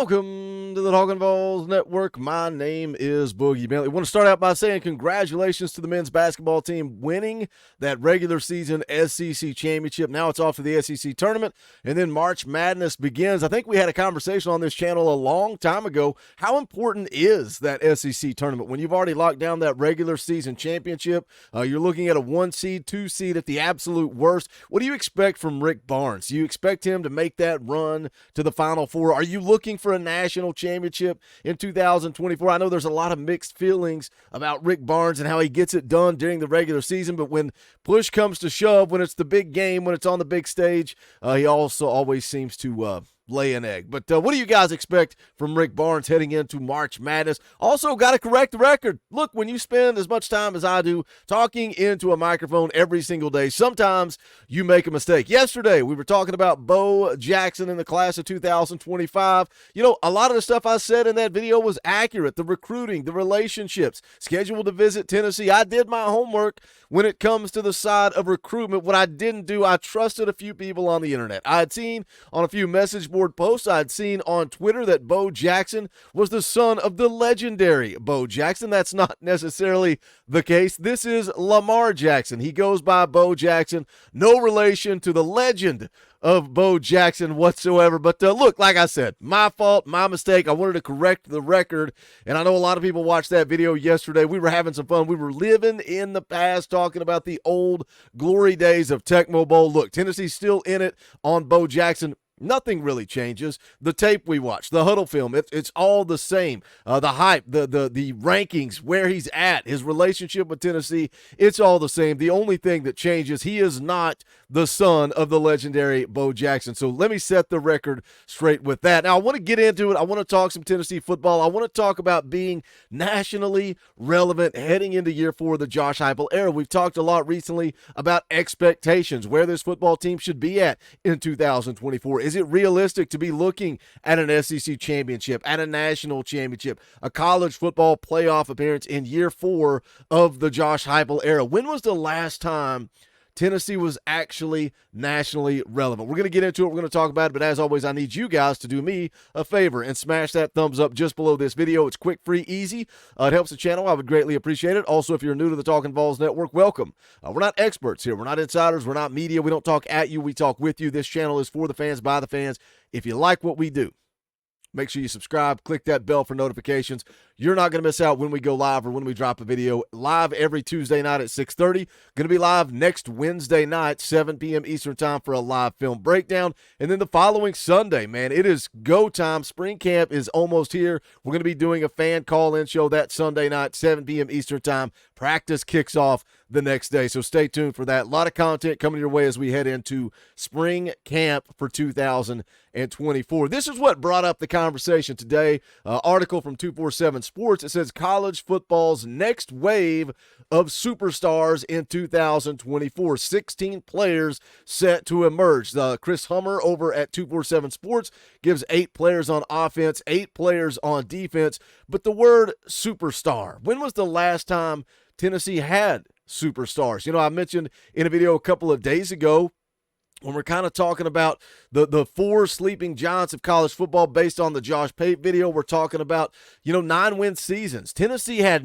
Welcome to the Talkin VAWLS Network. My name is Boogie Bentley. I want to start out by saying congratulations to the men's basketball team winning that regular season SEC championship. Now it's off to the SEC tournament, and then March Madness begins. I think we had a conversation on this channel a long time ago. How important is that SEC tournament when you've already locked down that regular season championship? You're looking at a 1 seed, 2 seed at the absolute worst. What do you expect from Rick Barnes? Do you expect him to make that run to the Final Four? Are you looking for a national championship in 2024? I know there's a lot of mixed feelings about Rick Barnes and how he gets it done during the regular season, but when push comes to shove, when it's the big game, when it's on the big stage, he also always seems to lay an egg. But what do you guys expect from Rick Barnes heading into March Madness? Also, got to correct the record. Look, when you spend as much time as I do talking into a microphone every single day, sometimes you make a mistake. Yesterday, we were talking about Bo Jackson in the class of 2025. You know, a lot of the stuff I said in that video was accurate. The recruiting, the relationships, scheduled to visit Tennessee. I did my homework when it comes to the side of recruitment. What I didn't do, I trusted a few people on the internet. I had seen on a few message board posts, I'd seen on Twitter that Bo Jackson was the son of the legendary Bo Jackson. That's not necessarily the case. This is Lamar Jackson. He goes by Bo Jackson. No relation to the legend of Bo Jackson whatsoever. But look, like I said, my fault, my mistake. I wanted to correct the record, and I know a lot of people watched that video yesterday. We were having some fun. We were living in the past, talking about the old glory days of Tecmo Bowl. Look, Tennessee's still in it on Bo Jackson. Nothing really changes. The tape we watch, the huddle film, it's all the same. The hype, the rankings, where he's at, his relationship with Tennessee, it's all the same. The only thing that changes, he is not the son of the legendary Bo Jackson. So let me set the record straight with that. Now, I want to get into it. I want to talk some Tennessee football. I want to talk about being nationally relevant heading into year 4 of the Josh Heupel era. We've talked a lot recently about expectations, where this football team should be at in 2024. Is it realistic to be looking at an SEC championship, at a national championship, a college football playoff appearance in year 4 of the Josh Heupel era? When was the last time Tennessee was actually nationally relevant? We're going to get into it. We're going to talk about it. But as always, I need you guys to do me a favor and smash that thumbs up just below this video. It's quick, free, easy. It helps the channel. I would greatly appreciate it. Also, if you're new to the Talkin VAWLS Network, welcome. We're not experts here. We're not insiders. We're not media. We don't talk at you. We talk with you. This channel is for the fans, by the fans. If you like what we do, make sure you subscribe, click that bell for notifications. You're not going to miss out when we go live or when we drop a video. Live every Tuesday night at 6:30. Going to be live next Wednesday night, 7 p.m. Eastern time for a live film breakdown. And then the following Sunday, man, it is go time. Spring camp is almost here. We're going to be doing a fan call-in show that Sunday night, 7 p.m. Eastern time. Practice kicks off the next day, so stay tuned for that. A lot of content coming your way as we head into spring camp for 2024. This is what brought up the conversation today. Article from 247 Sports. It says college football's next wave of superstars in 2024. 16 players set to emerge. Chris Hummer over at 247 Sports gives 8 players on offense, 8 players on defense. But the word superstar, when was the last time Tennessee had superstars? You know, I mentioned in a video a couple of days ago, when we're kind of talking about the 4 sleeping giants of college football based on the Josh Pate video, we're talking about, 9-win seasons. Tennessee had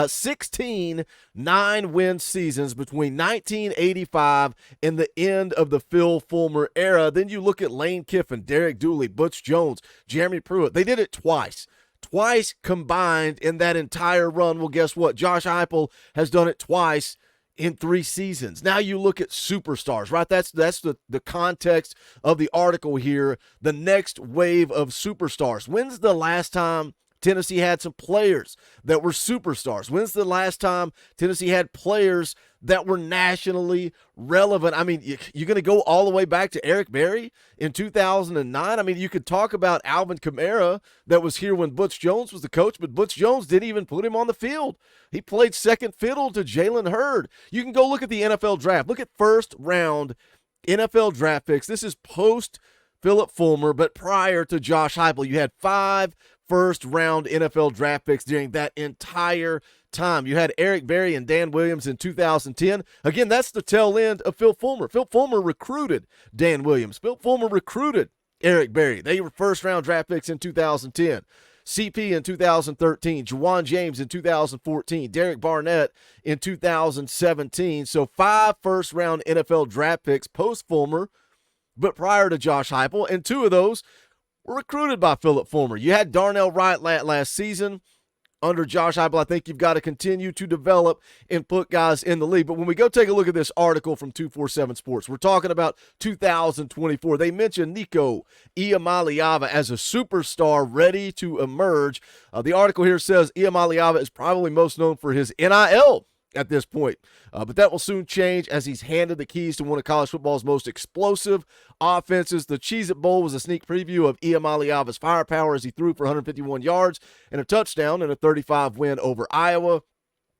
16 9-win seasons between 1985 and the end of the Phil Fulmer era. Then you look at Lane Kiffin, Derek Dooley, Butch Jones, Jeremy Pruitt. They did it twice. Twice combined in that entire run. Well, guess what? Josh Heupel has done it twice in 3 seasons. Now you look at superstars, right? That's the context of the article here. The next wave of superstars. When's the last time Tennessee had some players that were superstars? When's the last time Tennessee had players that were nationally relevant? I mean, you're going to go all the way back to Eric Berry in 2009. I mean, you could talk about Alvin Kamara that was here when Butch Jones was the coach, but Butch Jones didn't even put him on the field. He played second fiddle to Jalen Hurd. You can go look at the NFL draft. Look at first round NFL draft picks. This is post Philip Fulmer, but prior to Josh Heupel. You had 5 first-round NFL draft picks during that entire time. You had Eric Berry and Dan Williams in 2010. Again, that's the tail end of Phil Fulmer. Phil Fulmer recruited Dan Williams. Phil Fulmer recruited Eric Berry. They were first-round draft picks in 2010. CP in 2013, Juwan James in 2014, Derek Barnett in 2017. So 5 first-round NFL draft picks post-Fulmer, but prior to Josh Heupel, and 2 of those were recruited by Philip Fulmer. You had Darnell Wright last season. Under Josh Heupel, I think you've got to continue to develop and put guys in the league. But when we go take a look at this article from 247 Sports, we're talking about 2024. They mentioned Nico Iamaleava as a superstar ready to emerge. The article here says Iamaleava is probably most known for his NIL at this point. But that will soon change as he's handed the keys to one of college football's most explosive offenses. The Cheez-It Bowl was a sneak preview of Iamaleava's firepower as he threw for 151 yards and a touchdown in a 35 win over Iowa,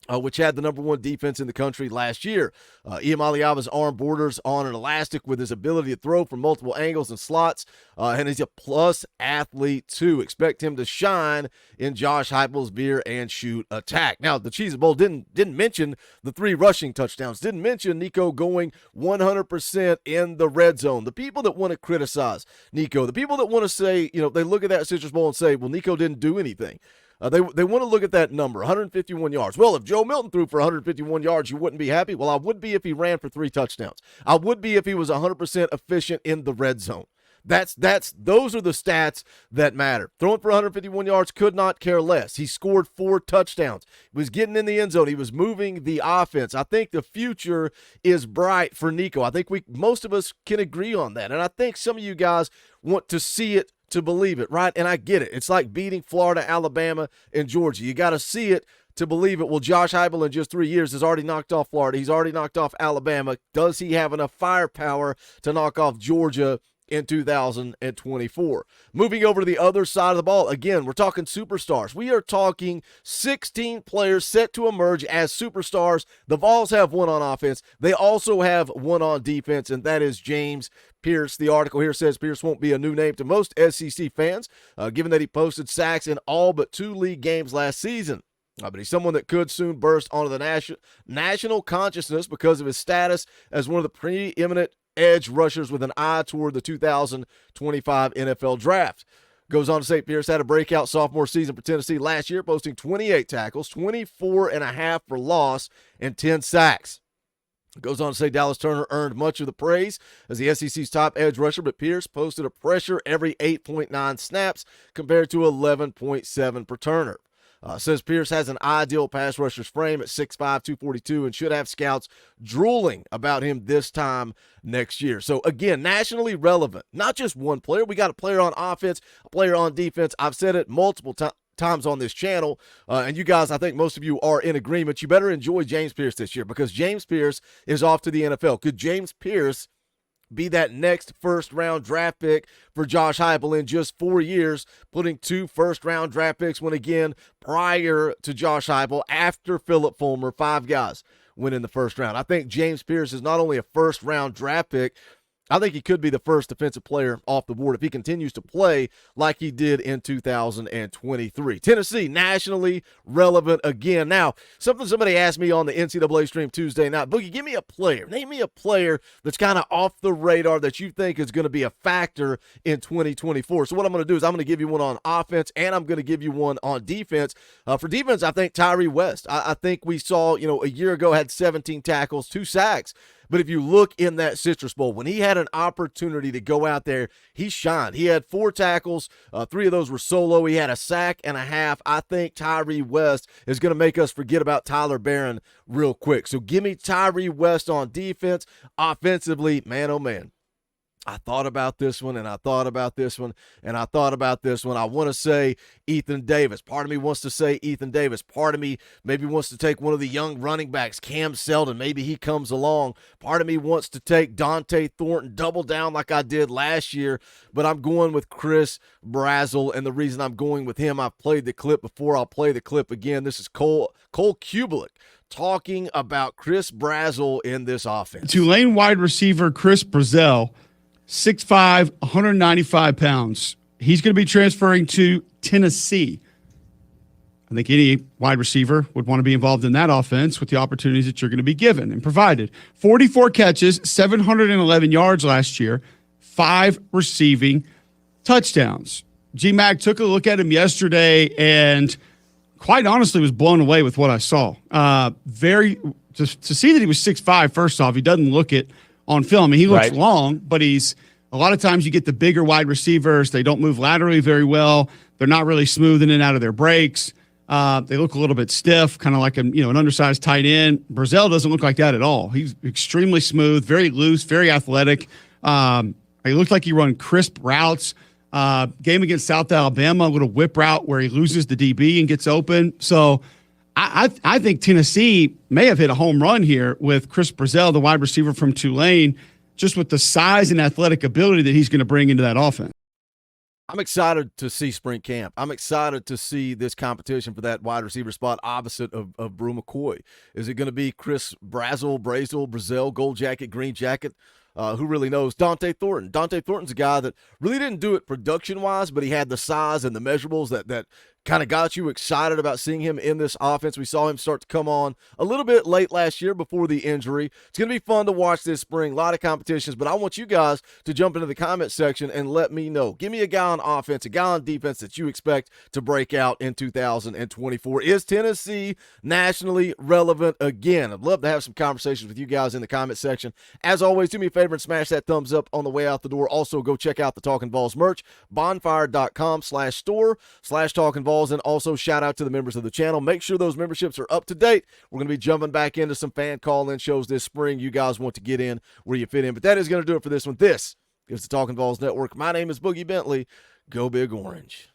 which had the number 1 defense in the country last year. Iamaleava's arm borders on an elastic with his ability to throw from multiple angles and slots, and he's a plus athlete too. Expect him to shine in Josh Heupel's veer and shoot attack. Now, the Cheez-It Bowl didn't mention the 3 rushing touchdowns, didn't mention Nico going 100% in the red zone. The people that want to criticize Nico, the people that want to say, they look at that Citrus Bowl and say, well, Nico didn't do anything. They want to look at that number, 151 yards. Well, if Joe Milton threw for 151 yards, you wouldn't be happy? Well, I would be if he ran for 3 touchdowns. I would be if he was 100% efficient in the red zone. Those are the stats that matter. Throwing for 151 yards, could not care less. He scored 4 touchdowns. He was getting in the end zone. He was moving the offense. I think the future is bright for Nico. I think most of us can agree on that. And I think some of you guys want to see it to believe it, right? And I get it. It's like beating Florida, Alabama, and Georgia. You got to see it to believe it. Well, Josh Heupel in just 3 years has already knocked off Florida. He's already knocked off Alabama. Does he have enough firepower to knock off Georgia in 2024? Moving over to the other side of the ball, again, we're talking superstars. We are talking 16 players set to emerge as superstars. The Vols have 1 on offense. They also have 1 on defense, and that is James Pierce. The article here says Pierce won't be a new name to most SEC fans, given that he posted sacks in all but 2 league games last season. But he's someone that could soon burst onto the national consciousness because of his status as one of the preeminent edge rushers with an eye toward the 2025 NFL Draft. Goes on to say Pierce had a breakout sophomore season for Tennessee last year, posting 28 tackles, 24.5 for loss, and 10 sacks. Goes on to say Dallas Turner earned much of the praise as the SEC's top edge rusher, but Pierce posted a pressure every 8.9 snaps compared to 11.7 per Turner. Says Pierce has an ideal pass rusher's frame at 6'5", 242, and should have scouts drooling about him this time next year. So, again, nationally relevant. Not just one player. We got a player on offense, a player on defense. I've said it multiple times on this channel, and you guys, I think most of you are in agreement. You better enjoy James Pierce this year because James Pierce is off to the NFL. Could James Pierce be that next first-round draft pick for Josh Heupel in just 4 years, putting 2 first-round draft picks when, again, prior to Josh Heupel, after Philip Fulmer, 5 guys went in the first round. I think James Pierce is not only a first-round draft pick, I think he could be the first defensive player off the board if he continues to play like he did in 2023. Tennessee, nationally relevant again. Now, somebody asked me on the NCAA stream Tuesday night, Boogie, give me a player. Name me a player that's kind of off the radar that you think is going to be a factor in 2024. So what I'm going to do is I'm going to give you one on offense and I'm going to give you one on defense. For defense, I think Tyree West. I think we saw, a year ago had 17 tackles, 2 sacks. But if you look in that Citrus Bowl, when he had an opportunity to go out there, he shined. He had 4 tackles. 3 of those were solo. He had a sack and a half. I think Tyree West is going to make us forget about Tyler Barron real quick. So give me Tyree West on defense. Offensively, man, oh man. I thought about this one, and I thought about this one, and I thought about this one. I want to say Ethan Davis. Part of me wants to say Ethan Davis. Part of me maybe wants to take one of the young running backs, Cam Selden. Maybe he comes along. Part of me wants to take Dante Thornton, double down like I did last year, but I'm going with Chris Brazelle, and the reason I'm going with him, I've played the clip before. I'll play the clip again. This is Cole Kubelik talking about Chris Brazelle in this offense. Tulane wide receiver Chris Brazelle, 6'5", 195 pounds. He's going to be transferring to Tennessee. I think any wide receiver would want to be involved in that offense with the opportunities that you're going to be given and provided. 44 catches, 711 yards last year, 5 receiving, touchdowns. G-Mac took a look at him yesterday and quite honestly was blown away with what I saw. To see that he was 6'5", first off, he doesn't look it on film. I mean, he looks long, but he's a lot of times you get the bigger wide receivers. They don't move laterally very well. They're not really smooth in and out of their breaks. They look a little bit stiff, kind of like an undersized tight end. Brazelle doesn't look like that at all. He's extremely smooth, very loose, very athletic. He looked like he run crisp routes. Game against South Alabama, a little whip route where he loses the DB and gets open. So I think Tennessee may have hit a home run here with Chris Brazelle, the wide receiver from Tulane, just with the size and athletic ability that he's going to bring into that offense. I'm excited to see spring camp. I'm excited to see this competition for that wide receiver spot opposite of Brew McCoy. Is it going to be Chris Brazelle, gold jacket, green jacket? Who really knows? Dante Thornton. Dante Thornton's a guy that really didn't do it production-wise, but he had the size and the measurables that kind of got you excited about seeing him in this offense. We saw him start to come on a little bit late last year before the injury. It's going to be fun to watch this spring. A lot of competitions, but I want you guys to jump into the comment section and let me know. Give me a guy on offense, a guy on defense that you expect to break out in 2024. Is Tennessee nationally relevant again? I'd love to have some conversations with you guys in the comment section. As always, do me a favor and smash that thumbs up on the way out the door. Also, go check out the Talkin VAWLS merch, bonfire.com/store/Talkin VAWLS. And also shout out to the members of the channel. Make sure those memberships are up to date. We're going to be jumping back into some fan call-in shows this spring. You guys want to get in where you fit in. But that is going to do it for this one. This is the Talkin VAWLS Network. My name is Boogie Bentley. Go Big Orange.